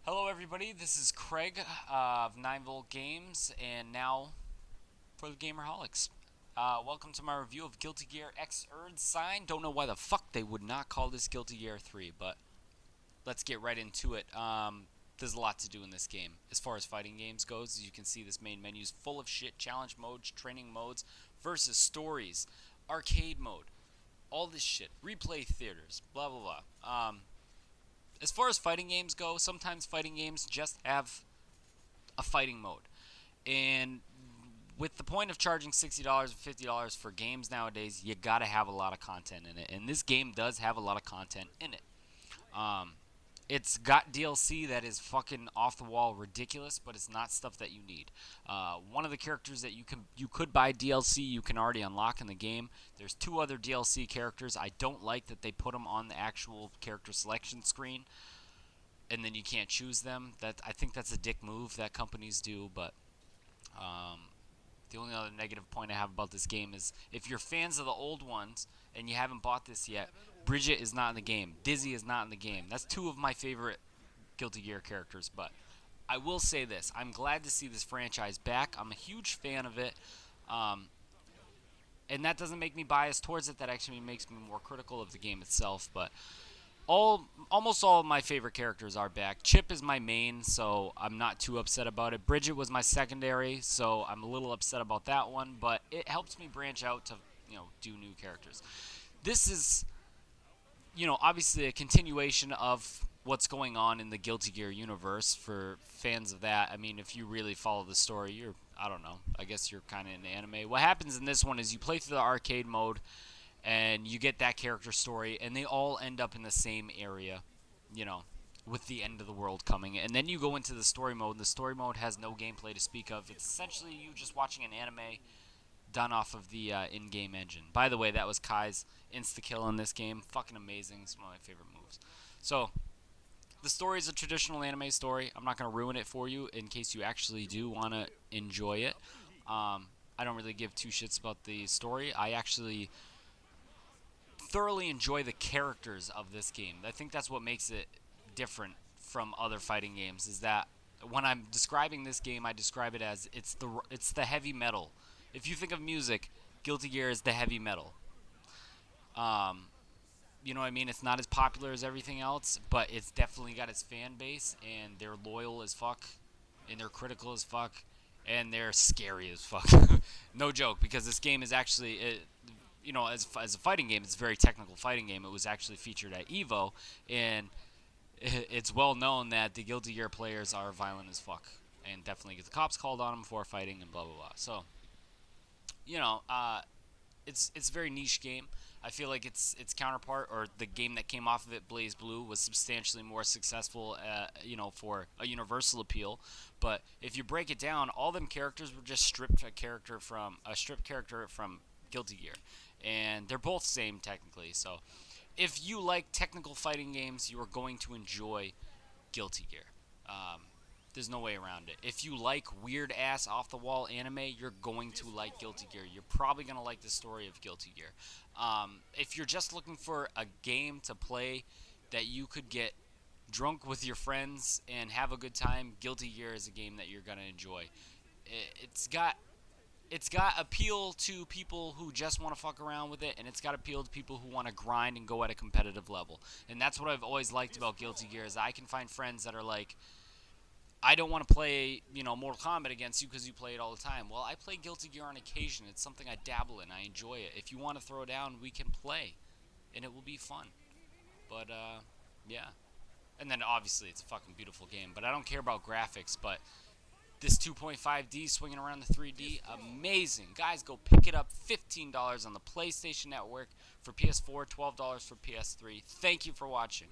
Hello, everybody. This is Craig of 9 Volt Games, and now for the Gamerholics. Welcome to my review of Guilty Gear Xrd Sign. Don't know why the fuck they would not call this Guilty Gear 3, but let's get right into it. There's a lot to do in this game. As far as fighting games goes, as you can see, this main menu is full of shit. Challenge modes, training modes, versus stories, arcade mode, all this shit. Replay theaters, blah, blah, blah. As far as fighting games go, sometimes fighting games just have a fighting mode. And with the point of charging $60 or $50 for games nowadays, you gotta have a lot of content in it. And this game does have a lot of content in it. Um, it's got DLC that is fucking off the wall ridiculous, but it's not stuff that you need. One of the characters that you could buy DLC you can already unlock in the game. There's two other DLC characters. I don't like that they put them on the actual character selection screen, and then you can't choose them. I think that's a dick move that companies do. But the only other negative point I have about this game is if you're fans of the old ones and you haven't bought this yet, Bridget is not in the game. Dizzy is not in the game. That's two of my favorite Guilty Gear characters. But I will say this. I'm glad to see this franchise back. I'm a huge fan of it. And that doesn't make me biased towards it. That actually makes me more critical of the game itself. But almost all of my favorite characters are back. Chip is my main, so I'm not too upset about it. Bridget was my secondary, so I'm a little upset about that one. But it helps me branch out to do new characters. This is obviously a continuation of what's going on in the Guilty Gear universe for fans of that. I mean, if you really follow the story, I don't know, I guess you're kind of into anime. What happens in this one is you play through the arcade mode, and you get that character story, and they all end up in the same area, with the end of the world coming. And then you go into the story mode, and the story mode has no gameplay to speak of. It's essentially you just watching an anime done off of the in-game engine. By the way, that was Kai's insta-kill in this game. Fucking amazing. It's one of my favorite moves. So, the story is a traditional anime story. I'm not going to ruin it for you in case you actually do want to enjoy it. I don't really give two shits about the story. I actually thoroughly enjoy the characters of this game. I think that's what makes it different from other fighting games, is that when I'm describing this game, I describe it as it's the heavy metal. If you think of music, Guilty Gear is the heavy metal. You know what I mean? It's not as popular as everything else, but it's definitely got its fan base, and they're loyal as fuck, and they're critical as fuck, and they're scary as fuck. No joke, because this game is actually, as a fighting game, it's a very technical fighting game. It was actually featured at EVO, and it's well known that the Guilty Gear players are violent as fuck, and definitely get the cops called on them before fighting, and blah blah blah. So, it's a very niche game. I feel like its counterpart, or the game that came off of it, Blaze Blue, was substantially more successful, for a universal appeal. But if you break it down, all them characters were just stripped character from Guilty Gear, and they're both same technically. So, if you like technical fighting games, you are going to enjoy Guilty Gear. There's no way around it. If you like weird ass off the wall anime, you're going to like Guilty Gear. You're probably going to like the story of Guilty Gear. If you're just looking for a game to play that you could get drunk with your friends and have a good time, Guilty Gear is a game that you're going to enjoy. It's got appeal to people who just want to fuck around with it, and it's got appeal to people who want to grind and go at a competitive level. And that's what I've always liked about Guilty Gear, is I can find friends that are like, I don't want to play, Mortal Kombat against you because you play it all the time. Well, I play Guilty Gear on occasion. It's something I dabble in. I enjoy it. If you want to throw down, we can play, and it will be fun. But, yeah. And then, obviously, it's a fucking beautiful game. But I don't care about graphics, but this 2.5D swinging around the 3D, amazing. Guys, go pick it up. $15 on the PlayStation Network for PS4, $12 for PS3. Thank you for watching.